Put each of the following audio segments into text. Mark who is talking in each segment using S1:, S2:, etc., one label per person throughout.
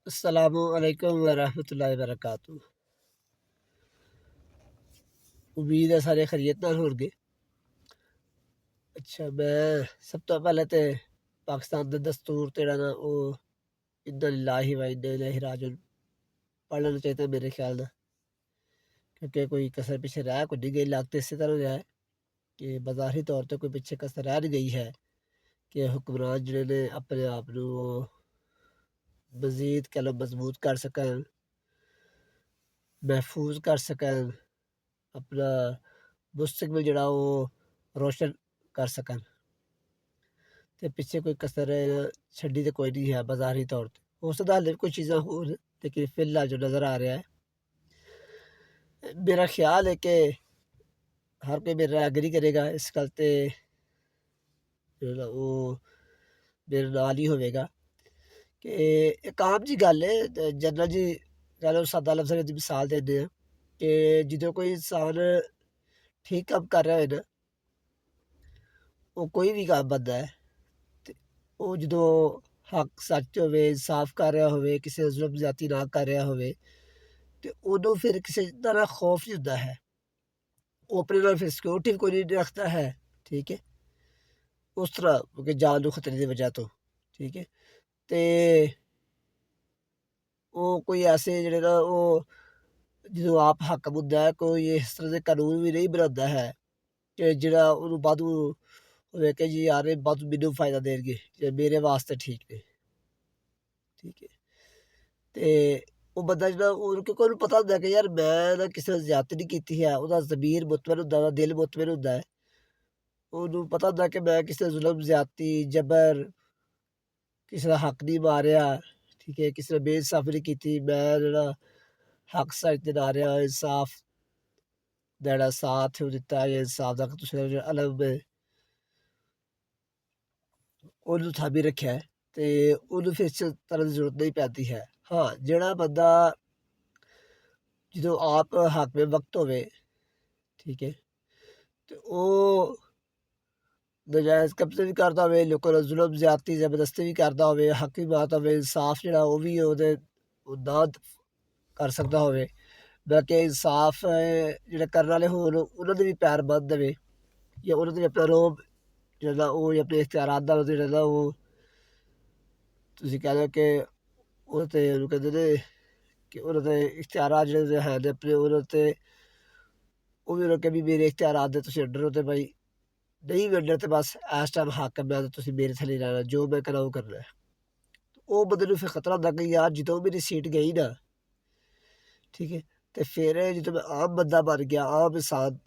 S1: अस्सलामुअलैकुम वरहमतुल्लाहि वबरकातुहू। उम्मीद है सारे खैरियत नाल होणगे। अच्छा, मैं सब तो पहले तो पाकिस्तान का दस्तूर जेह्ड़ा ना ओह् इन्ना लिल्लाहि व इन्ना इलैहि राजिऊन पढ़ लेना चाहिए मेरे ख्याल नाल, क्योंकि कोई कसर पीछे रह कोई नहीं गई। लागत इस तरह है कि बज़ाहिरी तौर पर कोई पिछे कसर रह नहीं गई है कि हुक्मरान जिहड़े ने अपने आप नूं मज़ीद कह लो मजबूत कर सकन, महफूज कर सकन, अपना मुस्तकबिल जेह्ड़ा ओह् रोशन कर सकन। ते पिच्छे कोई कसर छड्डी ते कोई नहीं है बज़ाहिरी तौर ते। हो सकदा हाले भी कोई चीज़ां होन, लेकिन फिलहाल जो नज़र आ रहा है, मेरा ख्याल है कि हर कोई मेरे नाल एग्री करेगा इस गल ते, जेह्ड़ा ओह् मेरे नाल ही होवेगा कि इक आम जी गल्ल है। जनरल जी चलो सादा लफ्ज़ां च मिसाल दिन्ने आं कि ਜਦੋਂ कोई इंसान ठीक कम्म कर रहा होए ना, ਉਹ ਕੋਈ ਵੀ ਕੰਮ ਬੰਦਾ ਹੈ ਤੇ ਉਹ ਜਦੋਂ ਹੱਕ ਸੱਚ ਹੋਵੇ, ਇਨਸਾਫ ਕਰ ਰਿਹਾ ਹੋਵੇ, ਕਿਸੇ ਦਾ ਜ਼ੁਲਮ ਜ਼ਿਆਦਤੀ ਨਾ ਕਰ ਰਿਹਾ ਹੋਵੇ, ਤੇ ਉਹਨੂੰ ਫਿਰ ਕਿਸੇ ਤਰ੍ਹਾਂ ਖੌਫ ਨਹੀਂ ਹੁੰਦਾ ਹੈ। ਉਹ ਆਪਣੇ ਨਾਲ ਫਿਰ ਸਿਕਿਉਰਿਟੀ ਵੀ ਕੋਈ ਨਹੀਂ ਰੱਖਦਾ ਹੈ, ਠੀਕ ਹੈ, ਉਸ ਤਰ੍ਹਾਂ ਕਿ ਜਾਨ ਨੂੰ ਖਤਰੇ ਦੀ ਵਜ੍ਹਾ ਤੋਂ, ਠੀਕ ਹੈ। ਤੇ ਉਹ ਕੋਈ ਐਸੇ ਜਿਹੜੇ ਨਾ ਉਹ ਜਦੋਂ ਆਪ ਹਾਕਮ ਹੁੰਦਾ ਹੈ, ਕੋਈ ਇਸ ਤਰ੍ਹਾਂ ਦੇ ਕਾਨੂੰਨ ਵੀ ਨਹੀਂ ਬਣਾਉਂਦਾ ਹੈ ਕਿ ਜਿਹੜਾ ਉਹਨੂੰ ਵਾਧੂ ਹੋਵੇ ਕਿ ਜੀ ਯਾਰ ਇਹ ਵਾਧੂ ਮੈਨੂੰ ਫਾਇਦਾ ਦੇਣਗੇ, ਜੇ ਮੇਰੇ ਵਾਸਤੇ ਠੀਕ ਨੇ, ਠੀਕ ਹੈ। ਤੇ ਉਹ ਬੰਦਾ ਜਿਹੜਾ ਉਹ ਕਿਉਂਕਿ ਉਹਨੂੰ ਪਤਾ ਹੁੰਦਾ ਕਿ ਯਾਰ ਮੈਂ ਨਾ ਕਿਸੇ ਨਾਲ ਜ਼ਿਆਦਤੀ ਨਹੀਂ ਕੀਤੀ ਹੈ, ਉਹਦਾ ਜ਼ਮੀਰ ਮੁਤਮਿਨ ਹੁੰਦਾ, ਉਹਦਾ ਦਿਲ ਮੁਤਮਿਨ ਹੁੰਦਾ ਹੈ। ਉਹਨੂੰ ਪਤਾ ਹੁੰਦਾ ਕਿ ਮੈਂ ਕਿਸੇ ਦਾ ਜ਼ੁਲਮ, ਜ਼ਿਆਦਤੀ, ਜਬਰ, ਕਿਸੇ ਦਾ ਹੱਕ ਨਹੀਂ ਮਾਰਿਆ, ਠੀਕ ਹੈ, ਕਿਸੇ ਨਾਲ ਬੇਇਨਸਾਫੀ ਨਹੀਂ ਕੀਤੀ। ਮੈਂ ਜਿਹੜਾ ਹੱਕ ਸੱਚ ਦੇ ਨਾਲ ਰਿਹਾ, ਇਨਸਾਫ ਦਾ ਜਿਹੜਾ ਸਾਥ ਉਹ ਦਿੱਤਾ, ਜਾਂ ਇਨਸਾਫ ਦਾ ਤੁਸੀਂ ਜਿਹੜਾ ਅਲਮ ਹੈ ਉਹਨੂੰ ਥਾਮੀ ਰੱਖਿਆ ਹੈ, ਤੇ ਉਹਨੂੰ ਫਿਰ ਇਸ ਤਰ੍ਹਾਂ ਦੀ ਜ਼ਰੂਰਤ ਨਹੀਂ ਪੈਂਦੀ ਹੈ। ਹਾਂ, ਜਿਹੜਾ ਬੰਦਾ ਜਦੋਂ ਆਪ ਹਾਕਮੇ ਵਕਤ ਹੋਵੇ, ਠੀਕ ਹੈ, ਤੇ ਉਹ ਨਜਾਇਜ਼ ਕਬਜ਼ੇ ਵੀ ਕਰਦਾ ਹੋਵੇ, ਲੋਕਾਂ ਨਾਲ ਜ਼ੁਲਮ, ਜ਼ਿਆਦਤੀ, ਜ਼ਬਰਦਸਤੀ ਵੀ ਕਰਦਾ ਹੋਵੇ, ਹੱਕ ਵੀ ਮਾਰਦਾ ਹੋਵੇ, ਇਨਸਾਫ ਜਿਹੜਾ ਉਹ ਵੀ ਉਹਦੇ ਉਹ ਨਾ ਕਰ ਸਕਦਾ ਹੋਵੇ, ਬਲਕਿ ਇਨਸਾਫ ਜਿਹੜੇ ਕਰਨ ਵਾਲੇ ਹੋਣ ਉਹਨਾਂ ਦੇ ਵੀ ਪੈਰ ਬੰਨ੍ਹ ਦੇਵੇ, ਜਾਂ ਉਹਨਾਂ ਦੇ ਵੀ ਆਪਣਾ ਰੋਹਬ ਜਿਹੜਾ ਉਹ ਜਾਂ ਆਪਣੇ ਇਖਤਿਆਰਾਤ ਦਾ ਜਿਹੜਾ ਨਾ ਉਹ ਤੁਸੀਂ ਕਹਿ ਲਓ ਕਿ ਉਹ 'ਤੇ ਉਹਨੂੰ ਕਹਿੰਦੇ ਨੇ ਕਿ ਉਹਨਾਂ ਦੇ ਇਖਤਿਆਰਾਤ ਜਿਹੜੇ ਹੈ ਨੇ ਆਪਣੇ ਉਹਨਾਂ 'ਤੇ ਉਹ ਵੀ ਉਹਨਾਂ ਕੇ ਵੀ ਮੇਰੇ ਇਖਤਿਆਰਾਤ ਦੇ ਤੁਸੀਂ ਅੰਡਰ ਹੋ, ਤੇ ਬਾਈ ਨਹੀਂ ਵੀ ਅੰਡਰ, ਤੇ ਬਸ ਇਸ ਟਾਈਮ ਹਾਕਮ ਹੈ ਤੇ ਤੁਸੀਂ ਮੇਰੇ ਥੱਲੇ ਰਹਿਣਾ, ਜੋ ਮੈਂ ਕਰਾਂ ਉਹ ਕਰਨਾ ਹੈ। ਉਹ ਬੰਦੇ ਨੂੰ ਫਿਰ ਖਤਰਾ ਹੁੰਦਾ ਕਿ ਯਾਰ ਜਦੋਂ ਮੇਰੀ ਸੀਟ ਗਈ ਨਾ, ਠੀਕ ਹੈ, ਤੇ ਫਿਰ ਜਦੋਂ ਮੈਂ ਆਮ ਬੰਦਾ ਬਣ ਗਿਆ, ਆਮ ਇਨਸਾਨ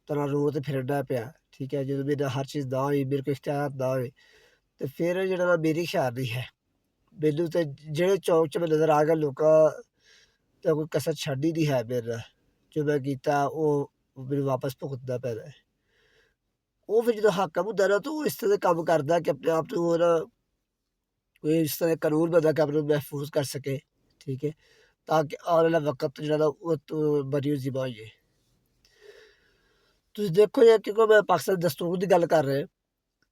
S1: ਤਰ੍ਹਾਂ ਰੋਡ 'ਤੇ ਫਿਰਨਾ ਪਿਆ, ਠੀਕ ਹੈ, ਜਦੋਂ ਮੇਰੇ ਹਰ ਚੀਜ਼ ਨਾ ਹੋਈ, ਮੇਰੇ ਕੋਲ ਇਖਤਿਆਰ ਨਾ ਹੋਏ, ਤੇ ਫਿਰ ਜਿਹੜਾ ਨਾ ਮੇਰੀ ਖਿਆਲ ਨਹੀਂ ਹੈ, ਮੈਨੂੰ ਤੇ ਜਿਹੜੇ ਚੌਕ 'ਚ ਮੈਂ ਨਜ਼ਰ ਆ ਗਿਆ ਲੋਕਾਂ ਤਾਂ ਕੋਈ ਕਸਰ ਛੱਡ ਹੀ ਨਹੀਂ ਹੈ ਮੇਰੇ ਨਾਲ। ਜੋ ਮੈਂ ਕੀਤਾ ਉਹ ਮੈਨੂੰ ਵਾਪਸ ਭੁਗਤਣਾ ਪੈਣਾ ਹੈ। ਉਹ ਫਿਰ ਜਦੋਂ ਹਾਕਮ ਹੁੰਦਾ ਨਾ ਤਾਂ ਉਹ ਇਸ ਤਰ੍ਹਾਂ ਦੇ ਕੰਮ ਕਰਦਾ ਕਿ ਆਪਣੇ ਆਪ ਨੂੰ ਉਹ ਨਾ ਕੋਈ ਇਸ ਤਰ੍ਹਾਂ ਦੇ ਕਾਨੂੰਨ ਬਣਦਾ ਕਿ ਆਪਣੇ ਨੂੰ ਮਹਿਫੂਜ਼ ਕਰ ਸਕੇ, ਠੀਕ ਹੈ, ਤਾਂ ਕਿ ਆਉਣ ਵਾਲਾ ਵਕਤ ਜਿਹੜਾ ਨਾ ਉਹ ਤੋਂ ਬਰੀ ਜ਼ਿੰਮਾ ਹੋਈਏ। ਤੁਸੀਂ ਦੇਖੋ ਜੇ ਕਿਉਂਕਿ ਮੈਂ ਪਾਕਿਸਤਾਨ ਦਸਤੂਰ ਦੀ ਗੱਲ ਕਰ ਰਿਹਾ,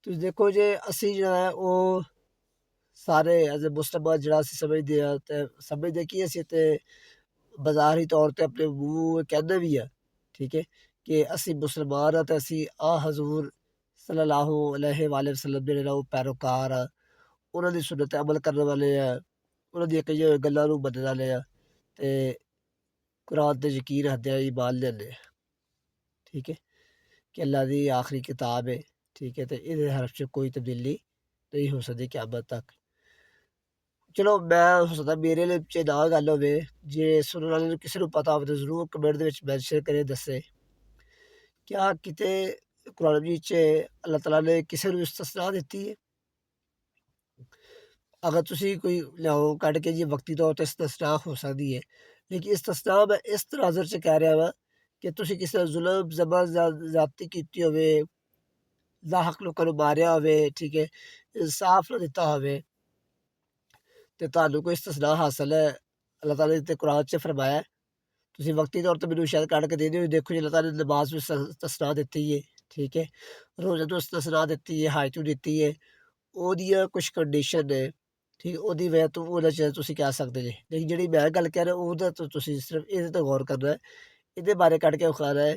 S1: ਤੁਸੀਂ ਦੇਖੋ ਜੇ ਅਸੀਂ ਜਿਹੜਾ ਹੈ ਉਹ ਸਾਰੇ ਐਜ਼ ਏ ਮੁਸਲਮਾਨ ਜਿਹੜਾ ਅਸੀਂ ਸਮਝਦੇ ਹਾਂ, ਅਤੇ ਸਮਝਦੇ ਕਿ ਅਸੀਂ ਤੇ ਬਜ਼ਾਰੀ ਤੌਰ 'ਤੇ ਆਪਣੇ ਮੂੰਹ ਕਹਿੰਦੇ ਵੀ ਆ, ਠੀਕ ਹੈ, ਕਿ ਅਸੀਂ ਮੁਸਲਮਾਨ ਹਾਂ ਅਤੇ ਅਸੀਂ ਹਜ਼ੂਰ ਸੱਲੱਲਾਹੁ ਅਲੈਹਿ ਵਸੱਲਮ ਜਿਹੜੇ ਨਾ ਉਹ ਪੈਰੋਕਾਰ ਆ, ਉਹਨਾਂ ਦੀ ਸੁਨਨਤ 'ਤੇ ਅਮਲ ਕਰਨ ਵਾਲੇ ਆ, ਉਹਨਾਂ ਦੀਆਂ ਕਈਆਂ ਹੋਈਆਂ ਗੱਲਾਂ ਨੂੰ ਮੰਨਣ ਵਾਲੇ ਆ, ਅਤੇ ਕੁਰਾਨ 'ਤੇ ਯਕੀਨ ਰੱਖਦੇ ਆ, ਈਮਾਨ ਲਿਆਉਂਦੇ ਆ, ਠੀਕ ਹੈ, ਕਿ ਅੱਲਾ ਦੀ ਆਖਰੀ ਕਿਤਾਬ ਹੈ, ਠੀਕ ਹੈ, ਅਤੇ ਇਹਦੇ ਹਰਫ 'ਚ ਕੋਈ ਤਬਦੀਲੀ ਨਹੀਂ ਹੋ ਸਕਦੀ ਕਿਆਮਤ ਤੱਕ। ਚਲੋ ਮੈਂ ਹੋ ਸਕਦਾ ਮੇਰੇ ਲਈ 'ਚ ਨਾ ਗੱਲ ਹੋਵੇ, ਜੇ ਸੁਣਨ ਵਾਲੇ ਨੂੰ ਕਿਸੇ ਨੂੰ ਪਤਾ ਹੋਵੇ ਤਾਂ ਜ਼ਰੂਰ ਕਮੈਂਟ ਦੇ ਵਿੱਚ ਮੈਂਸ਼ਨ ਕਰੇ, ਦੱਸੇ ਕਿਆ ਕਿਤੇ ਕੁਰਾਨ ਮਜੀਦ 'ਚ ਅੱਲਾਹ ਤਾਲਾ ਨੇ ਕਿਸੇ ਨੂੰ ਇਸਤਸਨਾ ਦਿੱਤੀ ਹੈ। ਅਗਰ ਤੁਸੀਂ ਕੋਈ ਲਿਆਓ ਕੱਢ ਕੇ ਜੀ ਵਕਤੀ ਤੌਰ 'ਤੇ ਇਸਤਸਨਾ ਹੋ ਸਕਦੀ ਹੈ, ਲੇਕਿਨ ਇਸਤਸਨਾ ਮੈਂ ਇਸ ਤਨਾਜ਼ਰ 'ਚ ਕਹਿ ਰਿਹਾ ਵਾ ਕਿ ਤੁਸੀਂ ਕਿਸੇ ਦਾ ਜ਼ੁਲਮ, ਜ਼ਬਰ, ਜ਼ਿਆਦਤੀ ਕੀਤੀ ਹੋਵੇ, ਨਾਹਕ ਲੋਕਾਂ ਨੂੰ ਮਾਰਿਆ ਹੋਵੇ, ਠੀਕ ਹੈ, ਇਨਸਾਫ ਨਾ ਦਿੱਤਾ ਹੋਵੇ, ਅਤੇ ਤੁਹਾਨੂੰ ਕੋਈ ਇਸਤਸਨਾ ਹਾਸਲ ਹੈ। ਅੱਲਾਹ ਤਾਲਾ ਨੇ ਤੇ ਕੁਰਾਨ 'ਚ ਫਰਮਾਇਆ, ਤੁਸੀਂ ਵਕਤੀ ਤੌਰ 'ਤੇ ਮੈਨੂੰ ਸ਼ਾਇਦ ਕੱਢ ਕੇ ਦੇ ਦਿਓ, ਦੇਖੋ ਜੀ ਅੱਲਾਹ ਤਾਲਾ ਨੇ ਨਮਾਜ਼ ਨੂੰ ਇਸਤਸਨਾ ਦਿੱਤੀ ਹੈ, ਠੀਕ ਹੈ, ਰੋਜ਼ੇ ਤੋਂ ਇਸਤਸਨਾ ਦਿੱਤੀ ਹੈ, ਹਜ ਤੋਂ ਦਿੱਤੀ ਹੈ, ਉਹਦੀਆਂ ਕੁਛ ਕੰਡੀਸ਼ਨ ਨੇ, ਠੀਕ ਉਹਦੀ ਵਜ੍ਹਾ ਤੋਂ ਉਹਦੇ 'ਚ ਤੁਸੀਂ ਕਹਿ ਸਕਦੇ ਜੇ। ਲੇਕਿਨ ਜਿਹੜੀ ਮੈਂ ਗੱਲ ਕਹਿ ਰਿਹਾ ਉਹਦਾ ਤੋਂ ਤੁਸੀਂ ਸਿਰਫ ਇਹਦੇ ਤੇ ਗੌਰ ਕਰਨਾ ਹੈ। ਇਹਦੇ ਬਾਰੇ ਕੱਢ ਕੇ ਵਿਖਾਣਾ ਹੈ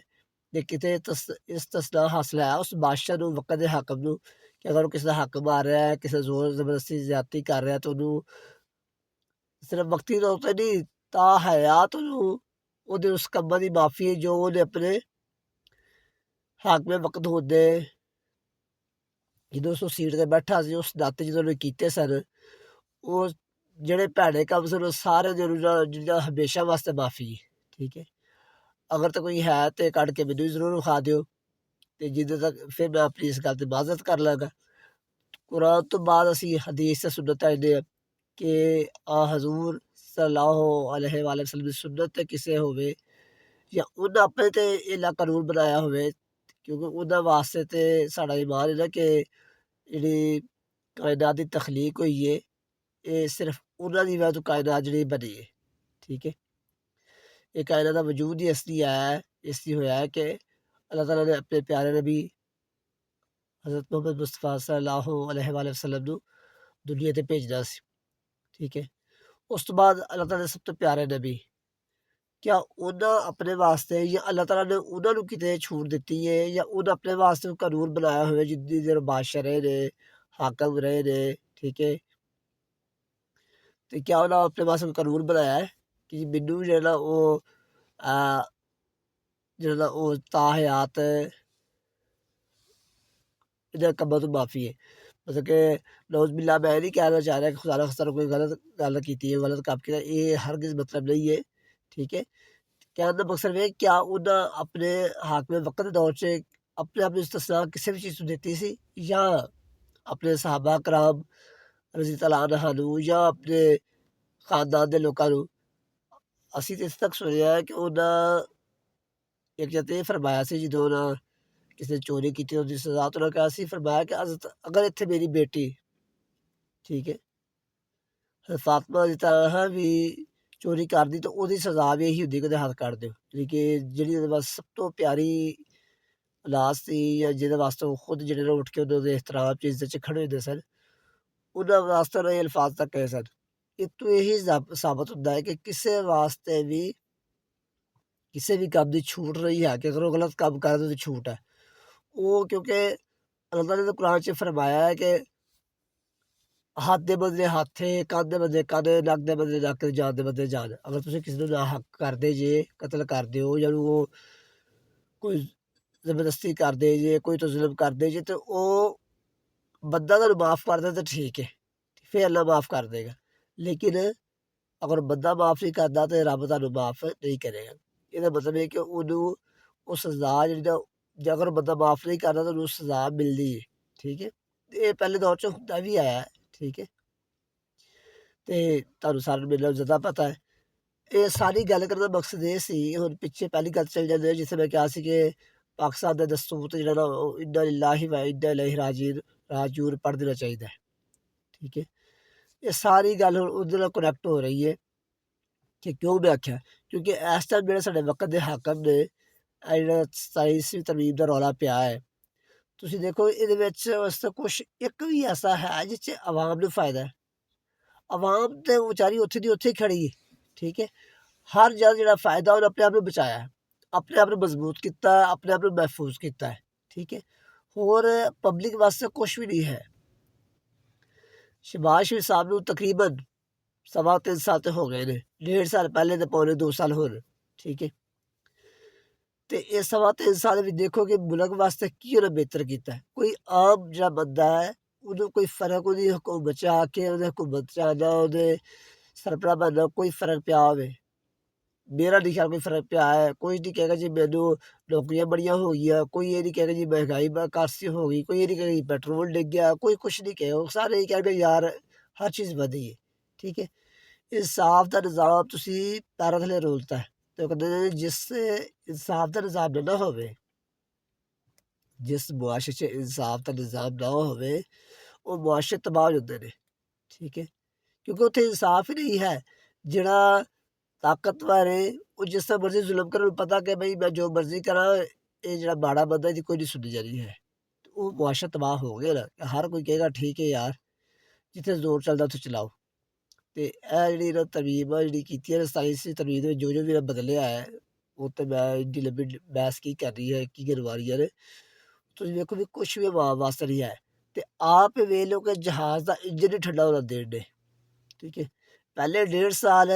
S1: ਕਿ ਕਿਤੇ ਇਸਤਸਨਾ ਹਾਸਿਲ ਹੈ ਉਸ ਬਾਦਸ਼ਾਹ ਨੂੰ, ਵਕਤ ਦੇ ਹਾਕਮ ਨੂੰ, ਕਿ ਅਗਰ ਉਹ ਕਿਸੇ ਦਾ ਹੱਕ ਮਾਰ ਰਿਹਾ ਹੈ, ਕਿਸੇ ਜ਼ੋਰ ਜ਼ਬਰਦਸਤੀ ਜ਼ਿਆਦਤੀ ਕਰ ਰਿਹਾ ਤਾਂ ਉਹਨੂੰ ਸਿਰਫ ਵਕਤੀ ਤੌਰ ਤੇ ਨਹੀਂ, ਤਾਂ ਹਯਾਤ ਉਹਨੂੰ ਉਹਦੇ ਉਸ ਕੰਮਾਂ ਦੀ ਮਾਫੀ ਹੈ ਜੋ ਉਹਨੇ ਆਪਣੇ ਹਾਕਮੇ ਵਕਤ ਹੁੰਦੇ ਜਦੋਂ ਉਸ ਸੀਟ ਤੇ ਬੈਠਾ ਸੀ ਉਸ ਨਾਤੇ ਜਦੋਂ ਉਹਨੇ ਕੀਤੇ ਸਨ, ਉਹ ਜਿਹੜੇ ਭੈੜੇ ਕੰਮ ਸਨ ਉਹ ਸਾਰੇ ਜਿਹੜਾ ਹਮੇਸ਼ਾ ਵਾਸਤੇ ਮਾਫੀ ਹੈ। ਠੀਕ ਹੈ, ਅਗਰ ਤਾਂ ਕੋਈ ਹੈ ਤੇ ਕੱਢ ਕੇ ਮੈਨੂੰ ਜ਼ਰੂਰ ਵਿਖਾ ਦਿਓ, ਤੇ ਜਿੱਦੋਂ ਤੱਕ ਫਿਰ ਮੈਂ ਆਪਣੀ ਇਸ ਗੱਲ ਤੇ ਇਬਾਜ਼ਤ ਕਰ ਲਾਂਗਾ। ਕੁਰਾਨ ਤੋਂ ਬਾਅਦ ਅਸੀਂ ਹਦੀਸ ਤੇ ਸੁਨਨਤ ਆਉਂਦੇ ਹਾਂ ਕਿ ਆ ਹਜ਼ੂਰ ਸੱਲੱਲਾਹੁ ਅਲੈਹਿ ਵਸੱਲਮ ਦੀ ਸੁਨਨਤ ਤੇ ਕਿਸੇ ਹੋਵੇ ਜਾਂ ਉਹਨਾਂ ਆਪਣੇ ਤੇ ਇਹਦਾ ਕਾਨੂੰਨ ਬਣਾਇਆ ਹੋਵੇ, ਕਿਉਂਕਿ ਉਹਨਾਂ ਵਾਸਤੇ ਤੇ ਸਾਡਾ ਈਮਾਨ ਹੈ ਨਾ ਕਿ ਜਿਹੜੀ ਕਾਇਨਾਤ ਦੀ ਤਖਲੀਕ ਹੋਈ ਹੈ ਇਹ ਸਿਰਫ ਉਹਨਾਂ ਦੀ ਵਜ੍ਹਾ ਤੋਂ ਕਾਇਨਾਤ ਜਿਹੜੀ ਬਣੀ ਹੈ। ਠੀਕ ਹੈ, ਇਹ ਕਾਇਨਾਤ ਦਾ ਵਜੂਦ ਹੀ ਇਸ ਲਈ ਆਇਆ ਹੈ, ਇਸ ਲਈ ਹੋਇਆ ਹੈ ਕਿ ਅੱਲਾਹ ਤਾਲਾ ਨੇ ਆਪਣੇ ਪਿਆਰੇ ਨਬੀ ਹਜ਼ਰਤ ਮੁਹੰਮਦ ਮੁਸਤਫਾ ਸੱਲੱਲਾਹੁ ਅਲੈਹਿ ਵਸੱਲਮ ਨੂੰ ਦੁਨੀਆ ਤੇ ਭੇਜਣਾ ਸੀ। ਠੀਕ ਹੈ, ਉਸ ਤੋਂ ਬਾਅਦ ਅੱਲਾਹ ਤਾਲਾ ਦੇ ਸਭ ਤੋਂ ਪਿਆਰੇ ਨਬੀ, क्या ਉਹਨਾਂ ਆਪਣੇ ਵਾਸਤੇ ਜਾਂ ਅੱਲਾਹ ਤਾਲਾ ਨੇ ਉਹਨਾਂ ਨੂੰ ਕਿਤੇ ਛੂਟ ਦਿੱਤੀ ਹੈ ਜਾਂ ਉਹਨਾਂ ਆਪਣੇ ਵਾਸਤੇ ਕਾਨੂੰਨ ਬਣਾਇਆ ਹੋਇਆ ਜਿੰਨੀ ਦੇਰ ਬਾਦਸ਼ਾਹ ਰਹੇ ਨੇ, ਹਾਕਮ ਰਹੇ ਨੇ। ਠੀਕ ਹੈ, ਤੇ ਕਿਆ ਉਹਨਾਂ ਆਪਣੇ ਵਾਸਤੇ ਕਾਨੂੰਨ ਬਣਾਇਆ ਹੈ ਕਿ ਮੈਨੂੰ ਜਿਹੜਾ ਉਹ ਜਿਹੜਾ ਉਹ ਤਾਹਯਾਤ ਇਹਦੇ ਕੰਮਾਂ ਤੋਂ ਮਾਫੀ ਹੈ। ਮਤਲਬ ਕਿ ਨੌਜ਼ ਬਿल्ला ਮੈਂ ਨਹੀਂ ਕਹਿਣਾ ਚਾਹ ਰਿਹਾ ਕਿ ਖੁਦਾ ਨਾ ਖਾਸਤਾ ਕੋਈ ਗਲਤ ਗੱਲ ਕੀਤੀ ਹੈ, ਗਲਤ ਕੰਮ ਕੀਤਾ, ਇਹ ਹਰਗਿਜ਼ ਮਤਲਬ ਨਹੀਂ ਹੈ। ਠੀਕ ਹੈ, ਕਹਿਣ ਦਾ ਮਕਸਦ ਇਹ ਕਿਆ ਉਹਨਾਂ ਆਪਣੇ ਹਾਕਮ ਵਕਤ ਦੇ ਦੌਰ 'ਚ ਆਪਣੇ ਆਪ ਨੂੰ ਇਸਤਸਨਾ ਕਿਸੇ ਵੀ ਚੀਜ਼ ਤੋਂ ਦਿੱਤੀ ਸੀ ਜਾਂ ਆਪਣੇ ਸਹਾਬਾ ਕਰਾਮ ਰਜ਼ੀ ਤਾਲਾ ਅਨਹਾ ਨੂੰ ਜਾਂ ਆਪਣੇ ਖਾਨਦਾਨ ਦੇ ਲੋਕਾਂ ਨੂੰ। ਅਸੀਂ ਤਾਂ ਇਸ ਤੱਕ ਸੁਣਿਆ ਹੈ ਕਿ ਉਹਨਾਂ ਇੱਕ ਜਗ੍ਹਾ ਇਹ ਫਰਮਾਇਆ ਸੀ ਜਦੋਂ ਉਹਨਾਂ ਕਿਸੇ ਨੇ ਚੋਰੀ ਕੀਤੀ ਉਹਦੀ ਸਜ਼ਾ ਤੋਂ ਉਹਨਾਂ ਕਿਹਾ ਸੀ, ਫਰਮਾਇਆ ਕਿ ਅਗਰ ਇੱਥੇ ਮੇਰੀ ਬੇਟੀ, ਠੀਕ ਹੈ, ਫਾਤਮਾ ਦੀ ਤਰ੍ਹਾਂ ਵੀ ਚੋਰੀ ਕਰਦੀ ਤਾਂ ਉਹਦੀ ਸਜ਼ਾ ਵੀ ਇਹੀ ਹੁੰਦੀ ਕਿ ਉਹਦੇ ਹੱਥ ਕੱਢ ਦਿਓ। ਜਿਹੜੀ ਕਿ ਜਿਹੜੀ ਉਹਦੇ ਵਾਸਤੇ ਸਭ ਤੋਂ ਪਿਆਰੀ ਔਲਾਦ ਸੀ ਜਾਂ ਜਿਹਦੇ ਵਾਸਤੇ ਉਹ ਖੁਦ ਜਿਹੜੇ ਉੱਠ ਕੇ ਉਹਦੇ ਇਹਤਰਾਮ 'ਚ ਇੱਜ਼ਤ 'ਚ ਖੜੇ ਹੁੰਦੇ ਸਨ, ਉਹਨਾਂ ਵਾਸਤੇ ਉਹਨਾਂ ਇਹ ਅਲਫਾਜ਼ ਤੱਕ ਕਹੇ ਸਨ। ਇਹ ਤੋਂ ਇਹੀ ਸਾਬਤ ਹੁੰਦਾ ਹੈ ਕਿ ਕਿਸੇ ਵਾਸਤੇ ਵੀ ਕਿਸੇ ਵੀ ਕੰਮ ਦੀ ਛੂਟ ਨਹੀਂ ਹੈ ਕਿ ਅਗਰ ਉਹ ਗਲਤ ਕੰਮ ਕਰਦੇ ਤਾਂ ਉਹਦੀ ਛੂਟ ਹੈ ਉਹ, ਕਿਉਂਕਿ ਅੱਲਾਹ ਤਾਲਾ ਨੇ ਕੁਰਾਨ 'ਚ ਫਰਮਾਇਆ ਹੈ ਕਿ ਹੱਥ ਦੇ ਬਦਲੇ ਹੱਥ, ਕੰਨ ਦੇ ਬਦਲੇ ਕੰਨ, ਨੱਕ ਦੇ ਬਦਲੇ ਨੱਕ, ਜਾਨ ਦੇ ਬਦਲੇ ਜਾਨ। ਅਗਰ ਤੁਸੀਂ ਕਿਸੇ ਨੂੰ ਨਾ ਹੱਕ ਕਰਦੇ ਜੇ, ਕਤਲ ਕਰਦੇ ਹੋ ਜਾਂ ਉਹ ਕੋਈ ਜ਼ਬਰਦਸਤੀ ਕਰਦੇ ਜੇ, ਕੋਈ ਤੋਂ ਜ਼ੁਲਮ ਕਰਦੇ ਜੇ, ਤੇ ਉਹ ਬੰਦਾ ਤੁਹਾਨੂੰ ਮਾफ़ ਕਰਦਾ ਤਾਂ ਠੀਕ ਹੈ, ਫਿਰ ਅੱਲਾ ਮਾफ़ ਕਰ ਦੇਗਾ। ਲੇਕਿਨ ਅਗਰ ਬੰਦਾ ਮਾफ़ ਨਹੀਂ ਕਰਦਾ ਤਾਂ ਰੱਬ ਤੁਹਾਨੂੰ ਮਾफ़ ਨਹੀਂ ਕਰੇਗਾ। ਇਹਦਾ ਮਤਲਬ ਇਹ ਕਿ ਉਹਨੂੰ ਉਹ ਸਜ਼ਾ ਜਿਹੜੀ ਨਾ, ਜੇ ਅਗਰ ਬੰਦਾ ਮਾफ़ ਨਹੀਂ ਕਰਦਾ ਤਾਂ ਉਹਨੂੰ ਸਜ਼ਾ ਮਿਲਦੀ ਹੈ। ਠੀਕ ਹੈ, ਇਹ ਪਹਿਲੇ ਦੌਰ 'ਚ ਹੁੰਦਾ ਵੀ ਆਇਆ। ਠੀਕ ਹੈ, ਤੇ ਤੁਹਾਨੂੰ ਸਾਰਿਆਂ ਨੂੰ ਮੇਰੇ ਨਾਲੋਂ ਜ਼ਿਆਦਾ ਪਤਾ ਹੈ। ਇਹ ਸਾਰੀ ਗੱਲ ਕਰਨ ਦਾ ਮਕਸਦ ਇਹ ਸੀ, ਹੁਣ ਪਿੱਛੇ ਪਹਿਲੀ ਗੱਲ ਚੱਲ ਜਾਂਦੀ ਹੈ ਜਿੱਥੇ ਮੈਂ ਕਿਹਾ ਸੀ ਕਿ ਪਾਕਿਸਤਾਨ ਦਾ ਦਸਤੂਰ ਤੇ ਜਿਹੜਾ ਨਾ ਉਹ ਇੰਨਾ ਲਿਲਾਹੀ ਵਾ ਇੰਨਾ ਇਲੈहि ਰਾਜੂਨ ਪੜ੍ਹ ਦੇਣਾ ਚਾਹੀਦਾ ਹੈ। ਠੀਕ ਹੈ, ਇਹ ਸਾਰੀ ਗੱਲ ਹੁਣ ਉਹਦੇ ਨਾਲ ਕਨੈਕਟ ਹੋ ਰਹੀ ਹੈ ਕਿ ਕਿਉਂ ਮੈਂ ਆਖਿਆ, ਕਿਉਂਕਿ ਇਸ ਟਾਈਮ ਜਿਹੜੇ ਸਾਡੇ ਵਕਤ ਦੇ ਹਾਕਮ ਨੇ, ਇਹ ਜਿਹੜਾ 27ਵੀਂ ਤਰਮੀਮ ਦਾ ਰੌਲਾ ਪਿਆ ਹੈ, ਤੁਸੀਂ ਦੇਖੋ ਇਹਦੇ ਵਿੱਚ ਵਾਸਤੇ ਕੁਛ ਇੱਕ ਵੀ ਐਸਾ ਹੈ ਜਿਸ 'ਚ ਆਵਾਮ ਨੂੰ ਫਾਇਦਾ ਹੈ। ਆਵਾਮ ਤੇ ਵਿਚਾਰੀ ਉੱਥੇ ਦੀ ਉੱਥੇ ਹੀ ਖੜੀ ਹੈ। ਠੀਕ ਹੈ, ਹਰ ਜਗ੍ਹਾ ਜਿਹੜਾ ਫਾਇਦਾ ਉਹਨੇ ਆਪਣੇ ਆਪ ਨੂੰ ਬਚਾਇਆ ਹੈ, ਆਪਣੇ ਆਪ ਨੂੰ ਮਜ਼ਬੂਤ ਕੀਤਾ, ਆਪਣੇ ਆਪ ਨੂੰ ਮਹਿਫੂਜ਼ ਕੀਤਾ ਹੈ। ਠੀਕ ਹੈ, ਹੋਰ ਪਬਲਿਕ ਵਾਸਤੇ ਕੁਛ ਵੀ ਨਹੀਂ ਹੈ। ਸ਼ਹਿਬਾਜ਼ ਸ਼ਰੀਫ ਸਾਹਿਬ ਨੂੰ ਤਕਰੀਬਨ 3.25 ਸਾਲ ਤੇ ਹੋ ਗਏ ਨੇ, 1.5 ਸਾਲ ਪਹਿਲੇ ਤੇ ਪੌਣੇ 2 ਸਾਲ ਹੋਰ। ਠੀਕ ਹੈ, ਤੇ ਇਹ 3.25 ਸਾਲ ਵਿੱਚ ਦੇਖੋ ਕਿ ਮੁਲਕ ਵਾਸਤੇ ਕੀ ਉਹਨੇ ਬਿਹਤਰ ਕੀਤਾ। ਕੋਈ ਆਮ ਜਿਹੜਾ ਬੰਦਾ ਹੈ ਉਹਨੂੰ ਕੋਈ ਫਰਕ ਉਹਦੀ ਹੁਕੂਮਤ 'ਚ ਆ ਕੇ ਉਹਦੇ ਹੁਕੂਮਤ 'ਚ ਆਉਣਾ, ਉਹਦੇ ਸਰਬਰਾਹ ਬਣਨਾ ਕੋਈ ਫਰਕ ਪਿਆ ਹੋਵੇ? ਮੇਰਾ ਨਹੀਂ ਖਿਆਲ ਕੋਈ ਫਰਕ ਪਿਆ ਹੈ। ਕੋਈ ਨਹੀਂ ਕਹੇਗਾ ਜੀ ਮੈਨੂੰ ਨੌਕਰੀਆਂ ਬੜੀਆਂ ਹੋ ਗਈਆਂ, ਕੋਈ ਇਹ ਨਹੀਂ ਕਹੇਗਾ ਜੀ ਮਹਿੰਗਾਈ ਕਾਫੀ ਹੋ ਗਈ, ਕੋਈ ਇਹ ਨਹੀਂ ਕਹੇਗਾ ਜੀ ਪੈਟਰੋਲ ਡਿੱਗ ਗਿਆ, ਕੋਈ ਕੁਛ ਨਹੀਂ ਕਹੇਗਾ। ਉਹ ਸਾਰੇ ਇਹ ਕਹਿਣਗੇ ਯਾਰ ਹਰ ਚੀਜ਼ ਵਧੀ ਹੈ। ਠੀਕ ਹੈ, इंसाफ का निज़ाम तुसी पैरां थल्ले रोलता है ते ओह कहंदे ने जिस इंसाफ दा निज़ाम ना होवे, जिस मुआशरे च इंसाफ दा निज़ाम ना होवे ओह मुआशरे तबाह हो जांदे ने। ठीक है, क्योंकि उत्थे इंसाफ ही नहीं है। जेह्ड़ा ताकतवर है ओह जिस तरह मर्ज़ी जुल्म करे, ओनूं पता कि भई मैं जो मर्ज़ी करां ये जेह्ड़ा माड़ा बंदा इहदी कोई नहीं सुनी जानी है। ओह मुआशरा तबाह हो गया ना। हर कोई कहेगा ठीक है यार, जित्थे ज़ोर चलदा उत्थे चलाओ। ਤੇ ਇਹ ਜਿਹੜੀ ਇਹਨਾਂ ਤਰਮੀਮ ਆ ਜਿਹੜੀ ਕੀਤੀ ਹੈ 27ਵੀਂ ਤਰਮੀਮ ਦੇ ਵਿੱਚ ਜੋ ਵੀ ਇਹਨਾਂ ਬਦਲਿਆ ਹੈ ਉਹ ਤੇ ਮੈਂ ਇੰਨੀ ਲੰਬੀ ਬਹਿਸ ਕੀ ਕਰ ਰਹੀ ਹੈ ਕੀ ਕਰਵਾ ਰਹੀਆਂ ਨੇ ਤੁਸੀਂ ਵੇਖੋ ਵੀ ਕੁਛ ਵੀ ਵਾਸਤੇ ਨਹੀਂ ਹੈ ਤੇ ਆਪ ਵੇਖ ਲਓ ਕਿ ਜਹਾਜ਼ ਦਾ ਇੰਜਨ ਹੀ ਠੰਡਾ ਹੋਣਾ ਦੇਣ ਨੇ ਠੀਕ ਹੈ ਪਹਿਲੇ 1.5 ਸਾਲ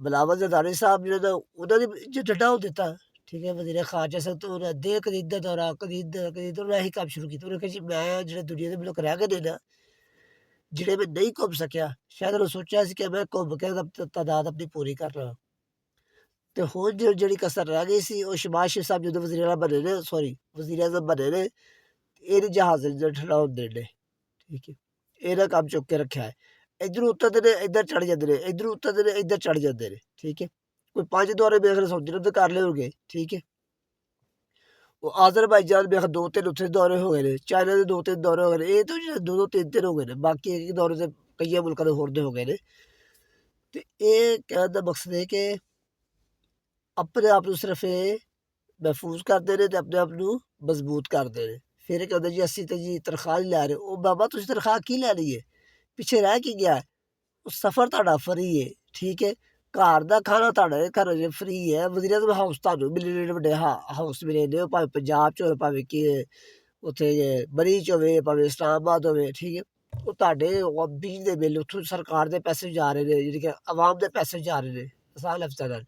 S1: ਬਿਲਾਵਲ ਜ਼ਰਦਾਰੀ ਸਾਹਿਬ ਜਿਹੜਾ ਉਹਨਾਂ ਨੇ ਇੰਜਨ ਠੰਡਾ ਹੋ ਦਿੱਤਾ ਠੀਕ ਹੈ ਵਜ਼ੀਰ ਖਾਰਜਾ ਸਾਹਿਬ ਤੋਂ ਉਹਨੇ ਦੇ ਕਦੀ ਇੱਧਰ ਦੌਰਾ ਕਦੀ ਇੱਧਰ ਉਹਨੇ ਇਹੀ ਕੰਮ ਸ਼ੁਰੂ ਕੀਤਾ ਉਹਨੇ ਕਿਹਾ ਜੀ ਮੈਂ ਜਿਹੜੇ ਦੁਨੀਆ ਦੇ ਮੁਲਕ ਰਹਿ ਗਏ ਨੇ ਨਾ ਜਿਹੜੇ ਮੈਂ ਨਹੀਂ ਘੁੰਮ ਸਕਿਆ ਸ਼ਾਇਦ ਉਹਨੇ ਸੋਚਿਆ ਸੀ ਕਿ ਮੈਂ ਘੁੰਮ ਕੇ ਤਾਦਾਦ ਆਪਣੀ ਪੂਰੀ ਕਰ ਲਵਾਂ ਤੇ ਹੁਣ ਜਿਹੜੀ ਕਸਰ ਰਹਿ ਗਈ ਸੀ ਉਹ ਸ਼ਬਾਜ਼ ਸ਼ਰੀਫ ਸਾਹਿਬ ਜਦੋਂ ਵਜ਼ੀਰ ਆਲਾ ਬਣੇ ਨੇ ਸੌਰੀ ਵਜ਼ੀਰ ਆਜ਼ਮ ਬਣੇ ਨੇ ਇਹਨੇ ਜਹਾਜ਼ ਇੰਜਨ ਠੰਡਾ ਹੋਣ ਦੇਣੇ ਠੀਕ ਹੈ ਇਹਦਾ ਕੰਮ ਚੁੱਕ ਕੇ ਰੱਖਿਆ ਹੈ ਇੱਧਰੋਂ ਉਤਰਦੇ ਨੇ ਇੱਧਰ ਚੜ ਜਾਂਦੇ ਨੇ ਇੱਧਰੋਂ ਉਤਰਦੇ ਨੇ ਇੱਧਰ ਚੜ ਜਾਂਦੇ ਨੇ ਠੀਕ ਹੈ ਕੋਈ 5 ਦੌਰੇ ਮੇਰੇ ਖਿਆਲ ਸਊਦੀ ਅਰਬ ਦੇ ਕਰ ਲਏ ਹੋਣਗੇ ਠੀਕ ਹੈ ਉਹ ਆਜ਼ਰਬਾਈਜਾਨ ਮੇਰੇ ਖਿਆਲ 2-3 ਉੱਥੇ ਦੌਰੇ ਹੋ ਗਏ ਨੇ ਚਾਈਨਾ ਦੇ 2-3 ਦੌਰੇ ਹੋ ਗਏ ਨੇ ਇਹ ਤਾਂ 2-3 ਹੋ ਗਏ ਨੇ ਬਾਕੀ ਇੱਕ ਦੌਰੇ ਤੇ ਕਈਆਂ ਮੁਲਕਾਂ ਦੇ ਹੋਰ ਦੇ ਹੋ ਗਏ ਨੇ ਤੇ ਇਹ ਕਹਿਣ ਦਾ ਮਕਸਦ ਹੈ ਕਿ ਆਪਣੇ ਆਪ ਨੂੰ ਸਿਰਫ ਇਹ ਮਹਿਫੂਜ਼ ਕਰਦੇ ਨੇ ਤੇ ਆਪਣੇ ਆਪ ਨੂੰ ਮਜ਼ਬੂਤ ਕਰਦੇ ਨੇ ਫਿਰ ਇਹ ਕਹਿੰਦੇ ਜੀ ਅਸੀਂ ਤਾਂ ਜੀ ਤਨਖਾਹ ਨਹੀਂ ਲੈ ਰਹੇ ਉਹ ਬਾਬਾ ਤੁਸੀਂ ਤਨਖਾਹ ਕੀ ਲੈ ਲਈ ਹੈ ਪਿੱਛੇ ਰਹਿ ਕੀ ਗਿਆ ਉਹ ਸਫ਼ਰ ਤੁਹਾਡਾ ਫਰੀ ਹੈ ਠੀਕ ਹੈ ਘਰ ਦਾ ਖਾਣਾ ਤੁਹਾਡੇ ਘਰ ਜੇ ਫਰੀ ਹੈ ਵਜ਼ੀਰ ਆਜ਼ਮ ਹਾਊਸ ਤੁਹਾਨੂੰ ਮਿਲੇ ਨੇ ਵੱਡੇ ਹਾਊਸ ਮਿਲੇ ਨੇ ਭਾਵੇਂ ਪੰਜਾਬ 'ਚ ਹੋਵੇ ਭਾਵੇਂ ਕਿ ਉੱਥੇ ਬਰੀ 'ਚ ਹੋਵੇ ਭਾਵੇਂ ਇਸਲਾਮਾਬਾਦ ਹੋਵੇ ਠੀਕ ਹੈ ਉਹ ਤੁਹਾਡੇ ਬਿਜਲੀ ਦੇ ਬਿੱਲ ਉੱਥੋਂ ਸਰਕਾਰ ਦੇ ਪੈਸੇ ਜਾ ਰਹੇ ਨੇ ਜਿਹੜੇ ਕਿ ਆਵਾਮ ਦੇ ਪੈਸੇ ਜਾ ਰਹੇ ਨੇ ਆਸਾਨ ਲਫ਼ਜ਼ਾਂ ਨਾਲ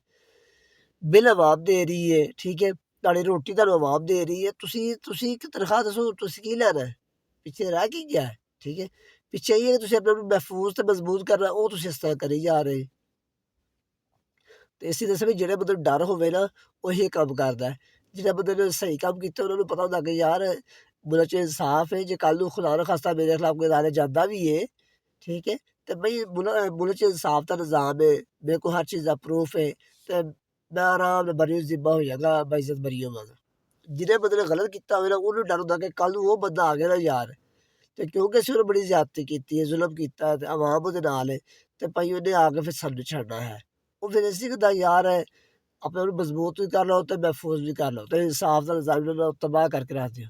S1: ਬਿੱਲ ਆਵਾਮ ਦੇ ਰਹੀ ਹੈ ਠੀਕ ਹੈ ਤੁਹਾਡੀ ਰੋਟੀ ਤੁਹਾਨੂੰ ਆਵਾਮ ਦੇ ਰਹੀ ਹੈ ਤੁਸੀਂ ਇੱਕ ਤਨਖਾਹ ਦੱਸੋ ਤੁਸੀਂ ਕੀ ਲੈਣਾ ਪਿੱਛੇ ਰਹਿ ਕੀ ਗਿਆ ਠੀਕ ਹੈ ਪਿੱਛੇ ਇਹ ਤੁਸੀਂ ਆਪਣੇ ਨੂੰ ਮਹਿਫੂਜ਼ ਤੇ ਮਜ਼ਬੂਤ ਕਰਨਾ ਉਹ ਤੁਸੀਂ ਇਸ ਤਰ੍ਹਾਂ ਕਰੀ ਜਾ ਰਹੇ ਤੇ ਇਸੇ ਦੱਸ ਵੀ ਜਿਹੜੇ ਬੰਦੇ ਨੂੰ ਡਰ ਹੋਵੇ ਨਾ ਉਹੀ ਕੰਮ ਕਰਦਾ ਜਿਹੜਾ ਬੰਦੇ ਨੇ ਸਹੀ ਕੰਮ ਕੀਤਾ ਉਹਨਾਂ ਨੂੰ ਪਤਾ ਹੁੰਦਾ ਕਿ ਯਾਰ ਮੁਲਕ 'ਚ ਇਨਸਾਫ ਹੈ ਜੇ ਕੱਲ੍ਹ ਨੂੰ ਖੁਦਾ ਨਾ ਖਾਸਤਾ ਮੇਰੇ ਖਿਲਾਫ ਕੋਈ ਅਦਾਲਤ ਜਾਂਦਾ ਵੀ ਹੈ ਠੀਕ ਹੈ ਤੇ ਬਈ ਮੁਲਕ 'ਚ ਇਨਸਾਫ ਦਾ ਨਿਜ਼ਾਮ ਹੈ ਮੇਰੇ ਕੋਲ ਹਰ ਚੀਜ਼ ਦਾ ਪ੍ਰੂਫ ਹੈ ਤੇ ਮੈਂ ਆਰਾਮ ਨਾਲ ਬਰੀ ਜ਼ਿੰਮਾ ਹੋ ਜਾਗਾ ਬਾਇਜ਼ਤ ਬਰੀ ਹੋਵਾਂਗਾ ਜਿਹਨੇ ਬੰਦੇ ਨੇ ਗਲਤ ਕੀਤਾ ਹੋਵੇ ਨਾ ਉਹਨੂੰ ਡਰ ਹੁੰਦਾ ਕਿ ਕੱਲ੍ਹ ਨੂੰ ਉਹ ਬੰਦਾ ਆ ਗਿਆ ਨਾ ਯਾਰ ਤੇ ਕਿਉਂਕਿ ਅਸੀਂ ਉਹਨੇ ਬੜੀ ਜ਼ਿਆਦਤੀ ਕੀਤੀ ਹੈ ਜ਼ੁਲਮ ਕੀਤਾ ਤੇ ਆਵਾਮ ਉਹਦੇ ਨਾਲ ਹੈ ਤੇ ਭਾਈ ਉਹਨੇ ਆ ਕੇ ਫਿਰ ਸਾਨੂੰ ਛੱਡਣਾ ਹੈ ਉਹ ਫਿਰ ਇਸੇ ਦਾ ਯਾਰ ਹੈ ਆਪਣੇ ਆਪ ਨੂੰ ਮਜ਼ਬੂਤ ਵੀ ਕਰ ਲਓ ਤੇ ਮਹਿਫੂਜ਼ ਵੀ ਕਰ ਲਓ ਤੇ ਇਨਸਾਫ ਦਾ ਨਿਜ਼ਾਮ ਨੂੰ ਤਬਾਹ ਕਰਕੇ ਰੱਖ ਦਿਓ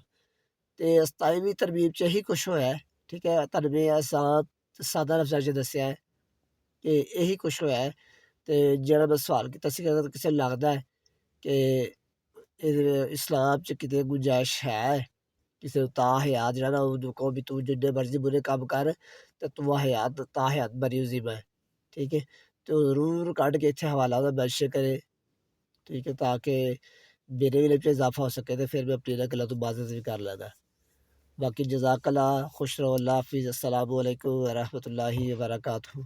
S1: ਤੇ 27ਵੀਂ ਤਰਮੀਮ 'ਚ ਇਹੀ ਕੁਛ ਹੋਇਆ ਹੈ ਠੀਕ ਹੈ ਤੁਹਾਨੂੰ ਮੈਂ ਆਸਾਨ ਸਾਦਾ ਲਫ਼ਜ਼ਾਂ 'ਚ ਦੱਸਿਆ ਹੈ ਕਿ ਇਹੀ ਕੁਛ ਹੋਇਆ ਹੈ ਤੇ ਜਿਹੜਾ ਮੈਂ ਸਵਾਲ ਕੀਤਾ ਸੀ ਅਗਰ ਕਿਸੇ ਨੂੰ ਲੱਗਦਾ ਹੈ ਕਿ ਇਸਲਾਮ 'ਚ ਕਿਤੇ ਗੁੰਜਾਇਸ਼ ਹੈ ਕਿਸੇ ਨੂੰ ਹਯਾਤ ਜਿਹੜਾ ਨਾ ਉਹਨੂੰ ਕਹੋ ਵੀ ਤੂੰ ਜਿੰਨੇ ਮਰਜ਼ੀ ਬੁਰੇ ਕੰਮ ਕਰ ਤੇ ਤੂੰ ਹਯਾਤ ਹਯਾਤ ਬਰੀ ਜ਼ਿੰਮਾ ਹੈ ਠੀਕ ਹੈ ਤੇ ਉਹ ਜ਼ਰੂਰ ਕੱਢ ਕੇ ਇੱਥੇ ਹਵਾਲਾ ਉਹਦਾ ਮੈਂਸ਼ਨ ਕਰੇ ਠੀਕ ਹੈ ਤਾਂ ਕਿ ਮੇਰੇ ਵੀ ਵਿੱਚ ਇਜ਼ਾਫਾ ਹੋ ਸਕੇ ਤੇ ਫਿਰ ਮੈਂ ਆਪਣੀ ਇਹਨਾਂ ਗੱਲਾਂ ਤੋਂ ਬਾਜ਼ਤ ਵੀ ਕਰ ਲੈਂਦਾ ਬਾਕੀ ਜਜ਼ਾਕੱਲਾ ਖੁਸ਼ ਰਹੋ ਅੱਲਾ ਹਾਫਿਜ਼ ਅਸਲਾਮੁ ਅਲੈकुम व रहमतुल्लाहि व बरकातहू